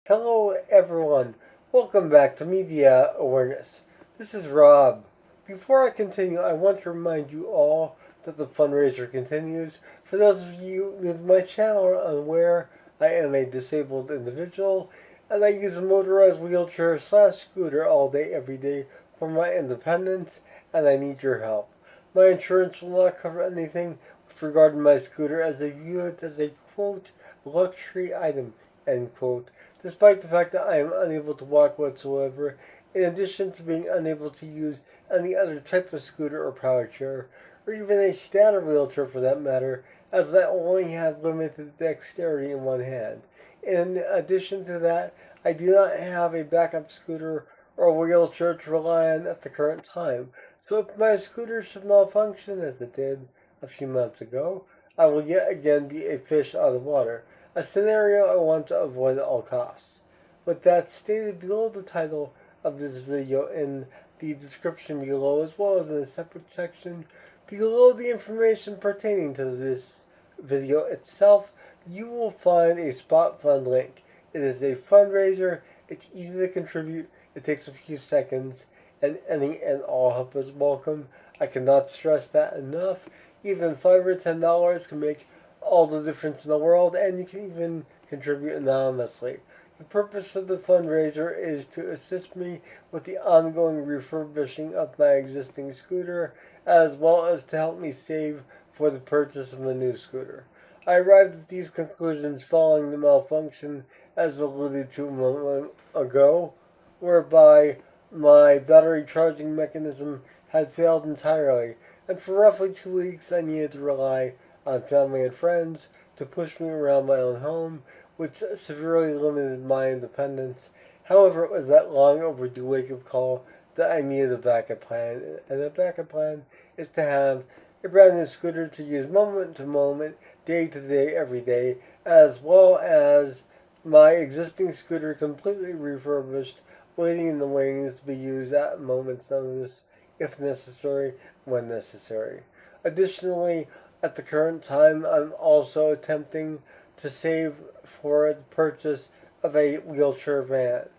Hello, everyone. Welcome back to Media Awareness. This is Rob. Before I continue, I want to remind you all that the fundraiser continues. For those of you new to my channel or unaware, I am a disabled individual and I use a motorized wheelchair slash scooter all day, every day for my independence, and I need your help. My insurance will not cover anything with regard to my scooter as they view it as a quote luxury item end quote, despite the fact that I am unable to walk whatsoever, in addition to being unable to use any other type of scooter or power chair, or even a standard wheelchair for that matter, as I only have limited dexterity in one hand. In addition to that, I do not have a backup scooter or wheelchair to rely on at the current time. So if my scooter should malfunction as it did a few months ago, I will yet again be a fish out of water, a scenario I want to avoid at all costs. With that stated below the title of this video in the description below, as well as in a separate section below the information pertaining to this video itself, you will find a spot fund link. It is a fundraiser, it's easy to contribute, it takes a few seconds, and any and all help is welcome. I cannot stress that enough. Even $5 or $10 can make all the difference in the world, and you can even contribute anonymously. The purpose of the fundraiser is to assist me with the ongoing refurbishing of my existing scooter, as well as to help me save for the purchase of a new scooter. I arrived at these conclusions following the malfunction, as alluded to a moment ago, whereby my battery charging mechanism had failed entirely, and for roughly 2 weeks I needed to rely on family and friends to push me around my own home, which severely limited my independence. However, it was that long overdue wake-up call that I needed a backup plan, and a backup plan is to have a brand new scooter to use moment to moment, day to day, every day, as well as my existing scooter completely refurbished, waiting in the wings to be used at a moment's notice, if necessary, when necessary. Additionally, at the current time, I'm also attempting to save for the purchase of a wheelchair van.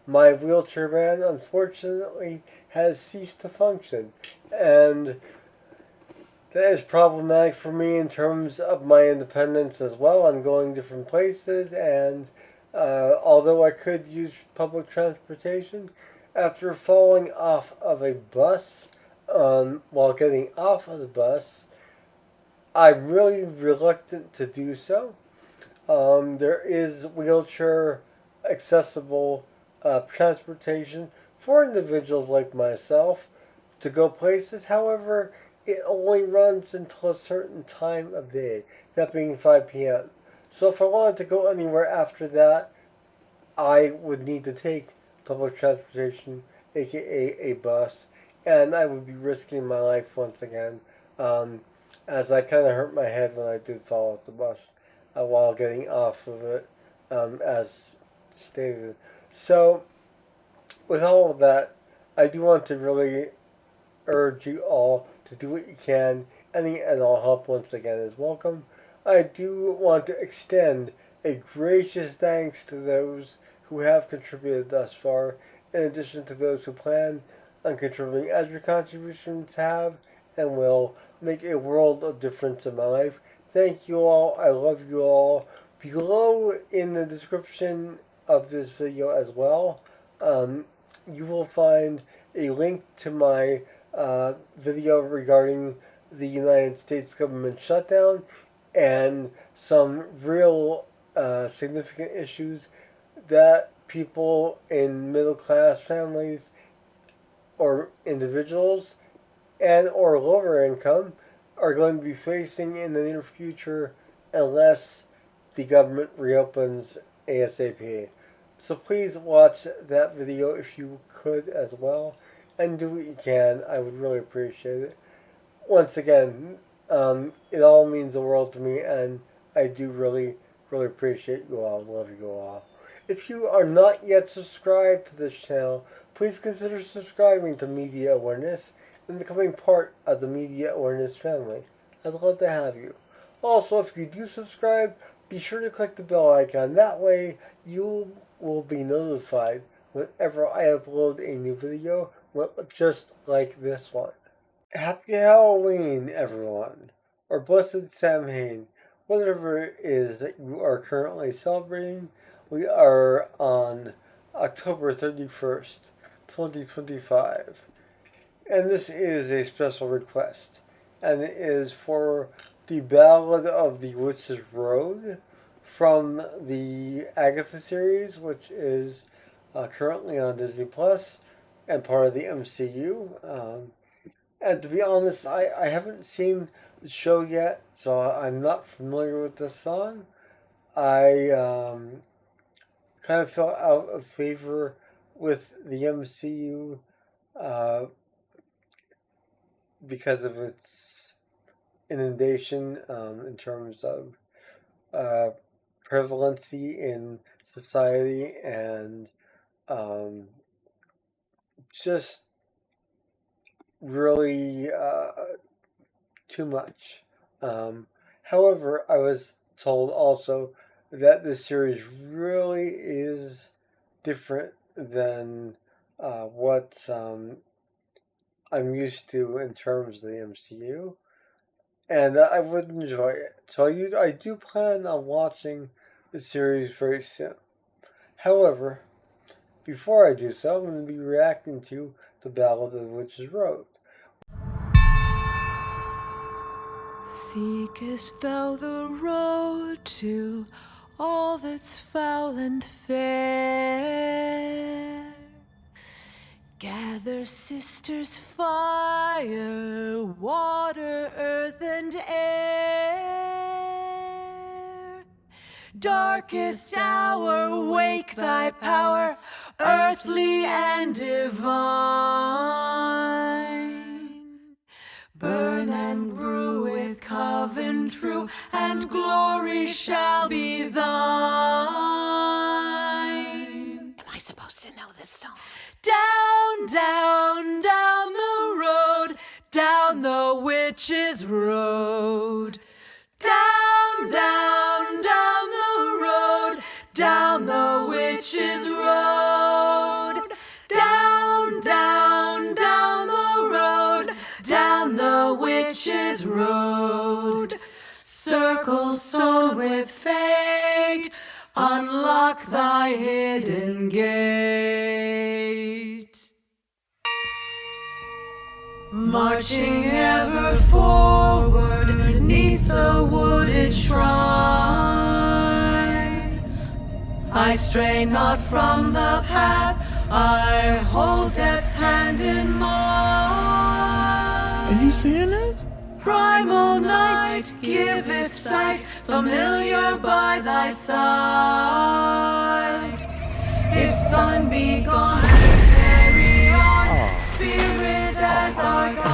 My wheelchair van, unfortunately, has ceased to function, and that is problematic for me in terms of my independence as well. I'm going different places, and although I could use public transportation, after falling off of a bus while getting off of the bus, I'm really reluctant to do so. There is wheelchair accessible transportation for individuals like myself to go places. However, it only runs until a certain time of day, that being 5 p.m. So if I wanted to go anywhere after that, I would need to take public transportation, aka a bus, and I would be risking my life once again, as I kind of hurt my head when I did fall off the bus while getting off of it, as stated. So, with all of that, I do want to really urge you all to do what you can. Any and all help, once again, is welcome. I do want to extend a gracious thanks to those who have contributed thus far, in addition to those who plan on contributing, as your contributions have and will make a world of difference in my life. Thank you all. I love you all. Below in the description of this video as well, you will find a link to my video regarding the United States government shutdown and some real significant issues that people in middle class families or individuals and or lower income are going to be facing in the near future unless the government reopens ASAP. So please watch that video if you could as well, and do what you can. I would really appreciate it. Once again, it all means the world to me, and I do really, really appreciate you all. Love you all. If you are not yet subscribed to this channel, please consider subscribing to Media Awareness and becoming part of the Media Awareness family. I'd love to have you. Also, if you do subscribe, be sure to click the bell icon. That way, you'll will be notified whenever I upload a new video, just like this one. Happy Halloween, everyone, or Blessed Samhain, whatever it is that you are currently celebrating. We are on October 31st, 2025, and this is a special request, and it is for the Ballad of the Witch's Road from the Agatha series, which is currently on Disney Plus and part of the MCU. And to be honest, I haven't seen the show yet, so I'm not familiar with this song. I kind of fell out of favor with the MCU uh, because of its inundation in terms of uh, prevalency in society and um, just really too much. Um, However, I was told also that this series really is different than what I'm used to in terms of the MCU, and I would enjoy it. So I do plan on watching the series very soon. However, before I do so, I'm going to be reacting to the Ballad of the Witch's Road. Seekest thou the road to all that's foul and fair? Gather, sisters, fire, water, earth, and air. Darkest hour, wake thy power, earthly and divine. Burn and brew with coven true, and glory shall be thine. Am I supposed to know this song? Down, down, down the road, down the witch's road. Down, down, down the road, down the witch's road. Down, down, down the road, down the witch's road. Circle soul with fate, unlock thy hidden gate. Marching ever forward, neath the wooded shrine, I stray not from the path, I hold death's hand in mine. Are you seeing this? Primal night giveth sight, familiar by thy side. If sun be gone, we carry on, spirit as our guide.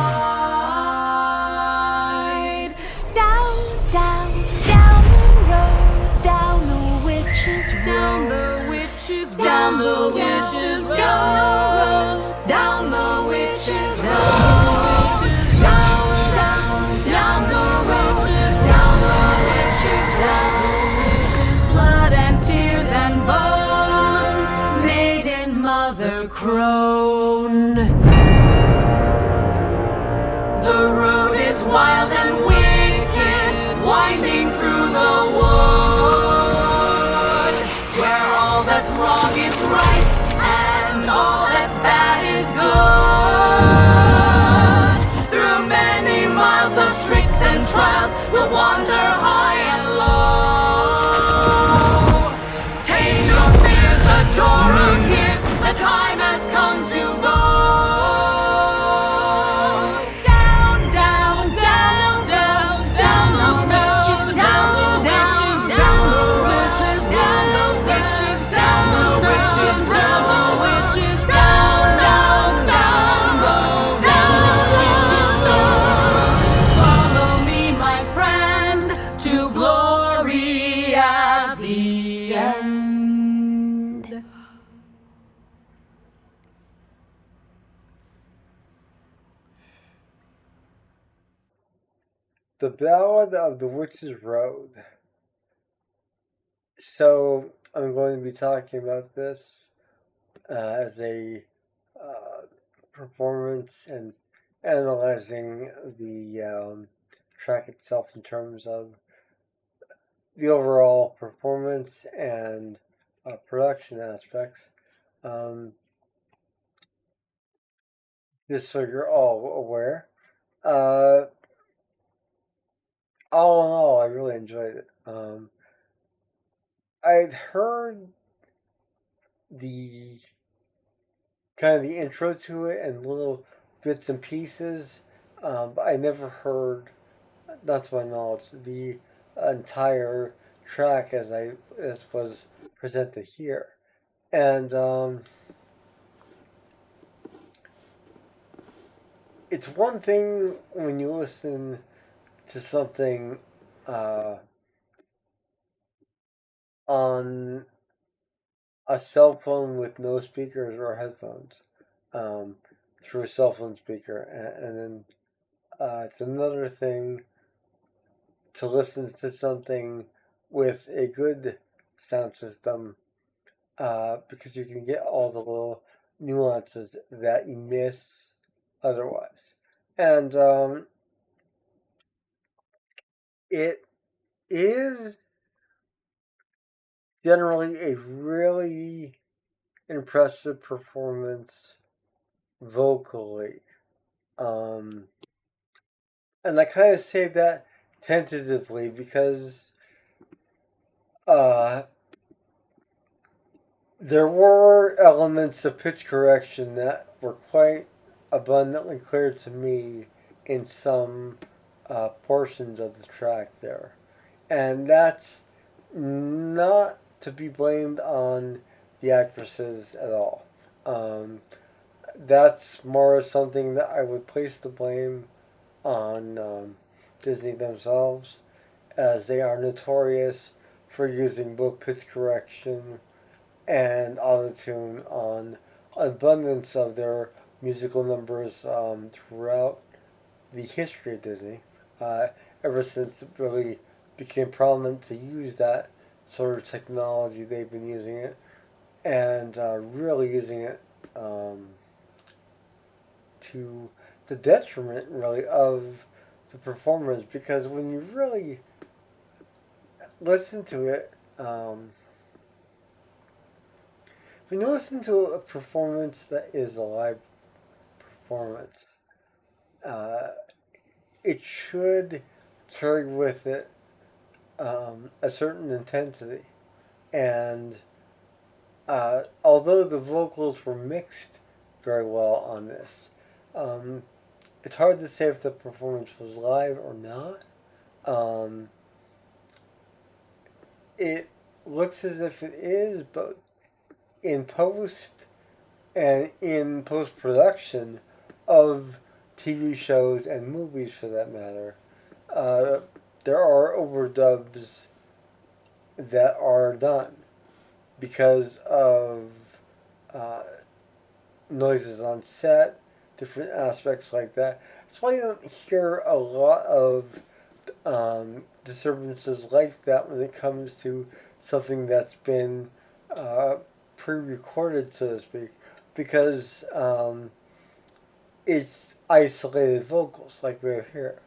Down, down, down the road, down the witch's road. Down the witch's road. Down the witch's road. Down the witch's road. Blood and tears and bone, maiden mother crone. The road is wild and wicked, winding through the wood, where all that's wrong is right, and all that's bad is good. Through many miles of tricks and trials, we'll wander high and low. Tame your fears, a door appears, the time has come to go. Down, down, down, down, down the witches, down the witches, down the witches, down the witches, down the witches, down the witches, down, down, down, down the witches' road. Follow me, my friend, to glory at the end. The Ballad of the Witch's Road. So, I'm going to be talking about this as a uh, performance and analyzing the track itself in terms of the overall performance and production aspects. Um, just so you're all aware. Uh, all in all, I really enjoyed it. I'd heard the kind of the intro to it and little bits and pieces, but I never heard, not to my knowledge, the entire track as was presented here. And it's one thing when you listen to something uh, on a cell phone with no speakers or headphones um, through a cell phone speaker, and then it's another thing to listen to something with a good sound system because you can get all the little nuances that you miss otherwise. And it is generally a really impressive performance vocally. Um, and I kind of say that tentatively because uh, there were elements of pitch correction that were quite abundantly clear to me in some portions of the track there. And that's not to be blamed on the actresses at all. That's more something that I would place the blame on Disney themselves, as they are notorious for using both pitch correction and autotune on abundance of their musical numbers throughout the history of Disney. Uh, Ever since it really became prominent to use that sort of technology, they've been using it and really using it to the detriment, really, of the performers. Because when you really listen to it, when you listen to a performance that is a live performance, uh, it should carry with it a certain intensity. And although the vocals were mixed very well on this, um, it's hard to say if the performance was live or not. Um, it looks as if it is, but in post production of TV shows and movies for that matter, uh, there are overdubs that are done because of uh, noises on set, different aspects like that. That's why you don't hear a lot of disturbances like that when it comes to something that's been uh, pre-recorded, so to speak, because it's isolated vocals like we have here.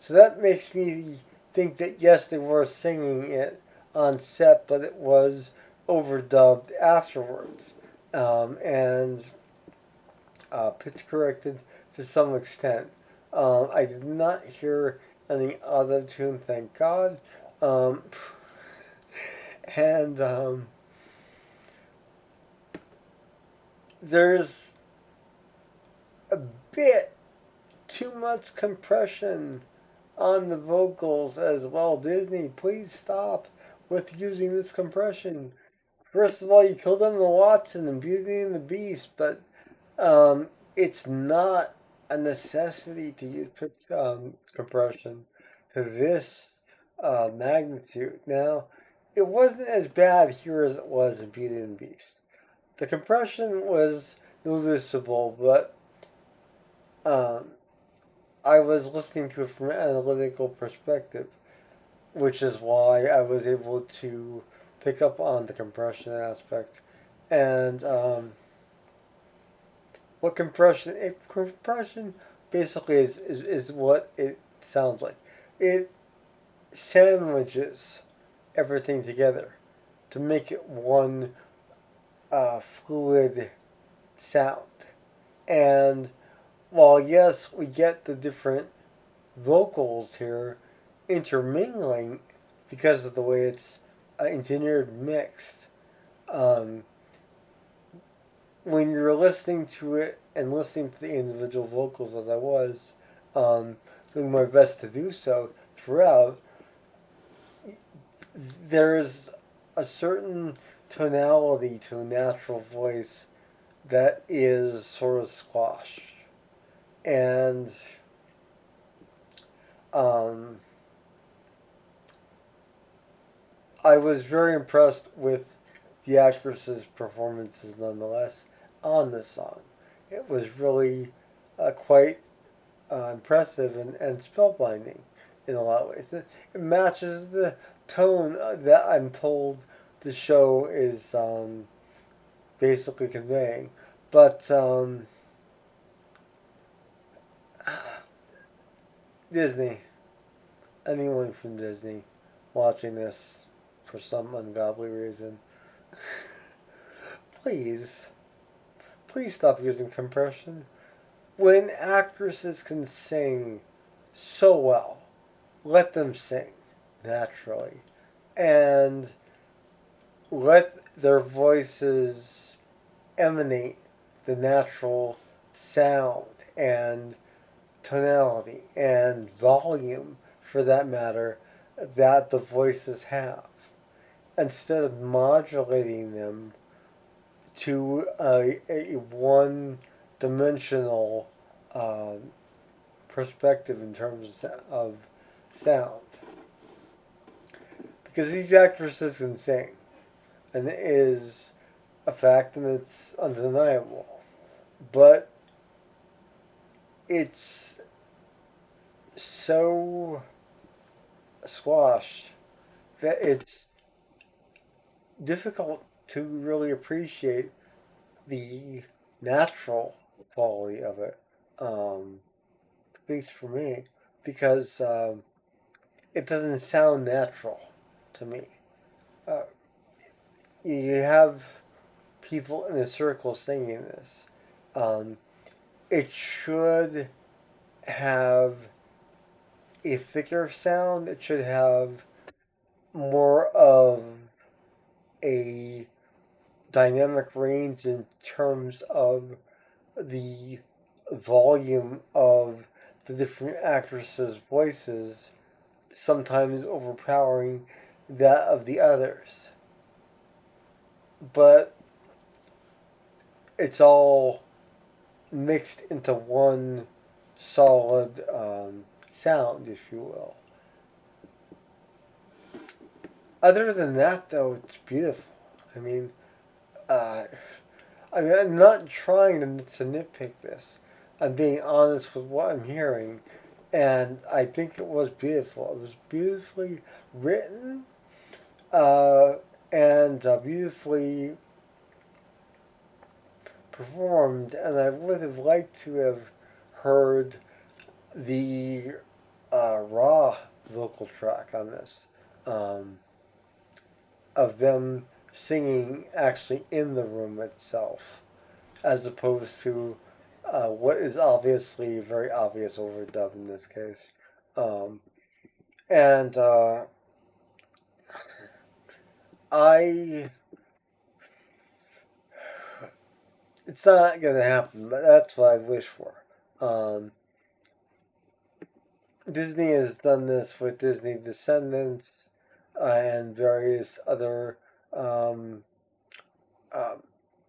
So that makes me think that yes, they were singing it on set, but it was overdubbed afterwards and pitch corrected to some extent. I did not hear any auto tune, thank God. Um, and there's a bit too much compression on the vocals as well. Disney, please stop with using this compression. First of all, you killed Emma Watson in Beauty and the Beast, but it's not a necessity to use pitch compression to this magnitude. Now, it wasn't as bad here as it was in Beauty and the Beast. The compression was noticeable, but um, I was listening to it from an analytical perspective, which is why I was able to pick up on the compression aspect. And what compression basically is what it sounds like. It sandwiches everything together to make it one fluid sound. And while yes, we get the different vocals here intermingling because of the way it's engineered mixed, um, when you're listening to it and listening to the individual vocals as I was, doing my best to do so throughout, there's a certain tonality to a natural voice that is sort of squashed. And um, I was very impressed with the actress's performances nonetheless on this song. It was really quite impressive and spellbinding in a lot of ways. It matches the tone that I'm told the show is basically conveying. But Disney, anyone from Disney watching this for some ungodly reason, please, please stop using compression. When actresses can sing so well, let them sing naturally. And let their voices emanate the natural sound and tonality and volume, for that matter, that the voices have, instead of modulating them to a one-dimensional perspective in terms of sound. Because these actresses can sing, and it is a fact, and it's undeniable. But it's so squashed that it's difficult to really appreciate the natural quality of it, at least for me, because it doesn't sound natural to me. Uh, you have people in a circle singing this. It should have a thicker sound. It should have more of a dynamic range in terms of the volume of the different actresses' voices, sometimes overpowering that of the others. But it's all mixed into one solid sound, if you will. Other than that, though, it's beautiful. I mean, I'm not trying to nitpick this. I'm being honest with what I'm hearing, and I think it was beautiful. It was beautifully written, and beautifully performed, and I would have liked to have heard the raw vocal track on this, of them singing actually in the room itself, as opposed to what is obviously a very obvious overdub in this case. And it's not going to happen, but that's what I wish for. Disney has done this with Disney Descendants and various other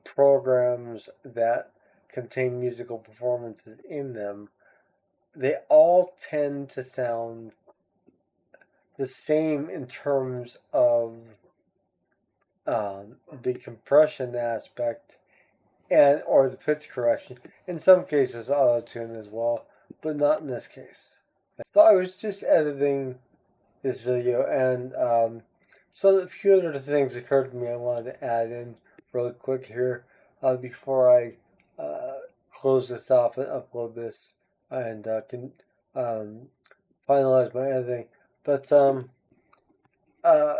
programs that contain musical performances in them. They all tend to sound the same in terms of the compression aspect and or the pitch correction. In some cases, auto-tune as well, but not in this case. So I was just editing this video and So a few other things occurred to me I wanted to add in really quick here before I close this off and upload this and can um, finalize my editing. But uh,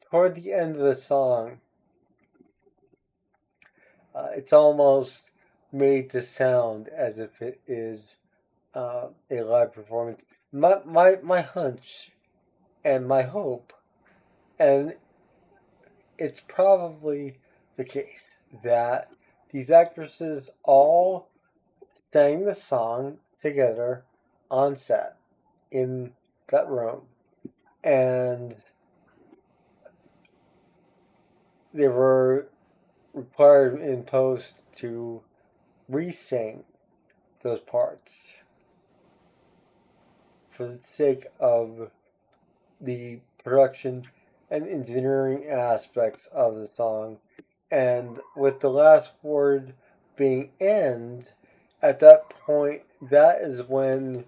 toward the end of the song, it's almost made to sound as if it is a live performance. My hunch and my hope, and it's probably the case that these actresses all sang the song together on set in that room, and they were required in post to re-sing those parts for the sake of the production and engineering aspects of the song. And with the last word being end, at that point, that is when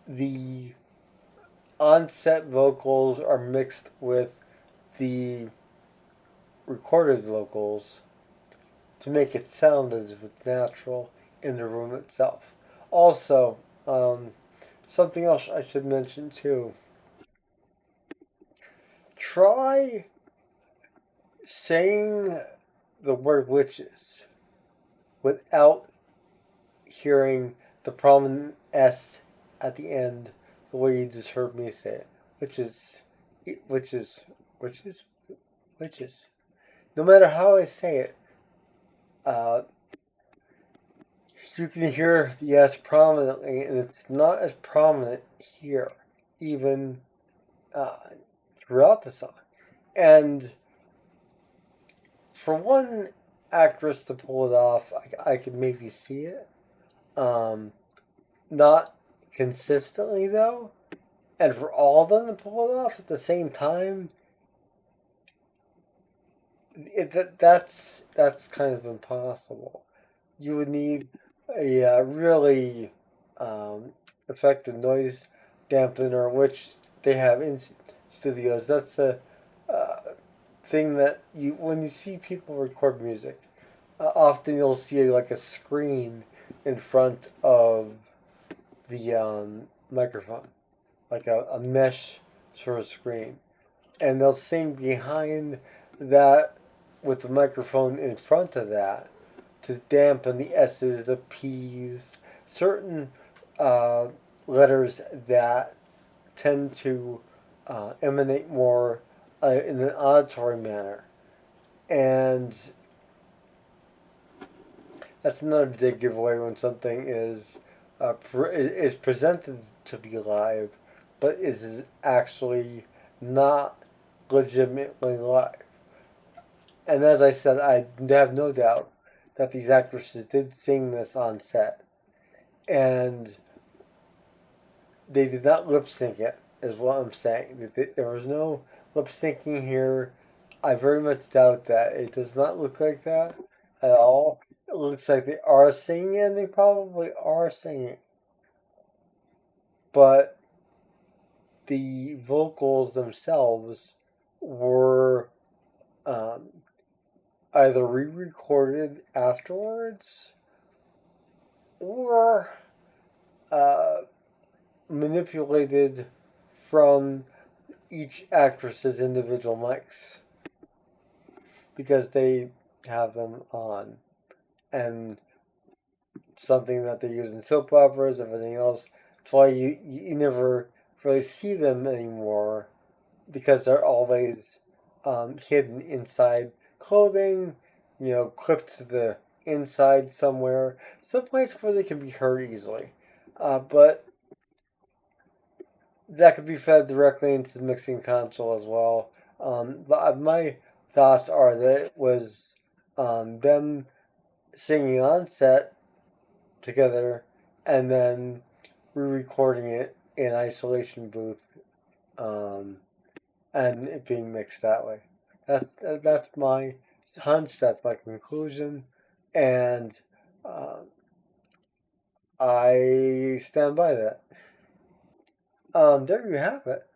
the on-set vocals are mixed with the recorded vocals to make it sound as if it's natural in the room itself. Also, something else I should mention too. Try saying the word witches without hearing the prominent S at the end the way you just heard me say it. Witches, witches, witches, witches. No matter how I say it, uh, you can hear the S prominently, and it's not as prominent here, even uh, throughout the song. And for one actress to pull it off, I could maybe see it. Not consistently, though. And for all of them to pull it off at the same time, that's kind of impossible. You would need a really effective noise dampener, which they have in studios. That's the uh, thing that when you see people record music, often you'll see like a screen in front of the microphone, like a mesh sort of screen, and they'll sing behind that with the microphone in front of that to dampen the S's, the P's, certain uh, letters that tend to emanate more in an auditory manner. And that's another big giveaway when something is presented to be live, but is actually not legitimately live. And as I said, I have no doubt that these actresses did sing this on set, and they did not lip sync it, is what I'm saying. There was no lip syncing here. I very much doubt that. It does not look like that at all. It looks like they are singing, and they probably are singing. But the vocals themselves were um, either re-recorded afterwards or uh, manipulated from each actress's individual mics because they have them on, and something that they use in soap operas, everything else. That's why you never really see them anymore because they're always hidden inside clothing, clipped to the inside somewhere, someplace where they can be heard easily. But that could be fed directly into the mixing console as well. But my thoughts are that it was them singing on set together and then re-recording it in isolation booth and it being mixed that way. That's my hunch. That's my conclusion, and uh, I stand by that. There you have it.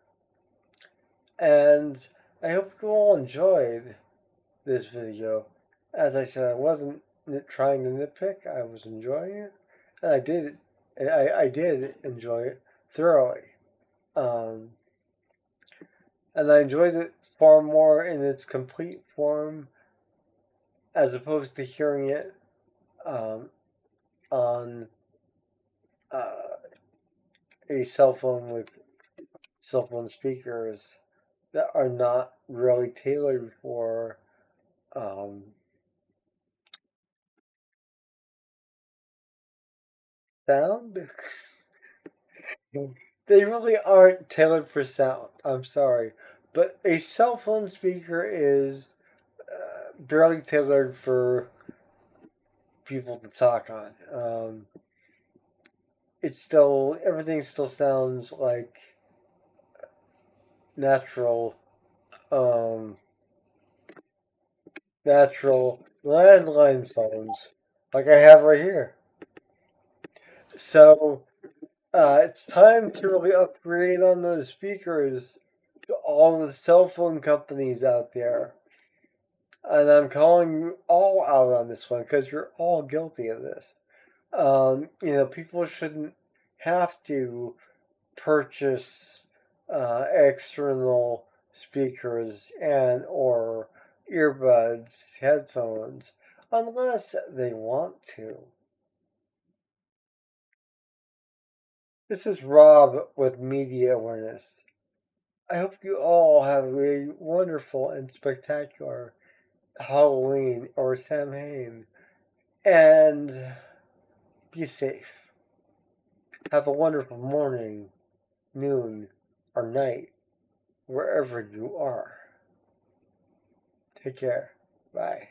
And I hope you all enjoyed this video. As I said, I wasn't trying to nitpick. I was enjoying it, and I did enjoy it thoroughly. Um, and I enjoyed it far more in its complete form, as opposed to hearing it on a cell phone with cell phone speakers that are not really tailored for sound. They really aren't tailored for sound. I'm sorry, but a cell phone speaker is barely tailored for people to talk on. It's still everything still sounds like natural, um, natural landline phones, like I have right here. So it's time to really upgrade on those speakers to all the cell phone companies out there. And I'm calling you all out on this one because you're all guilty of this. People shouldn't have to purchase external speakers and or earbuds, headphones, unless they want to. This is Rob with Media Awareness. I hope you all have a wonderful and spectacular Halloween or Samhain, and be safe. Have a wonderful morning, noon, or night, wherever you are. Take care. Bye.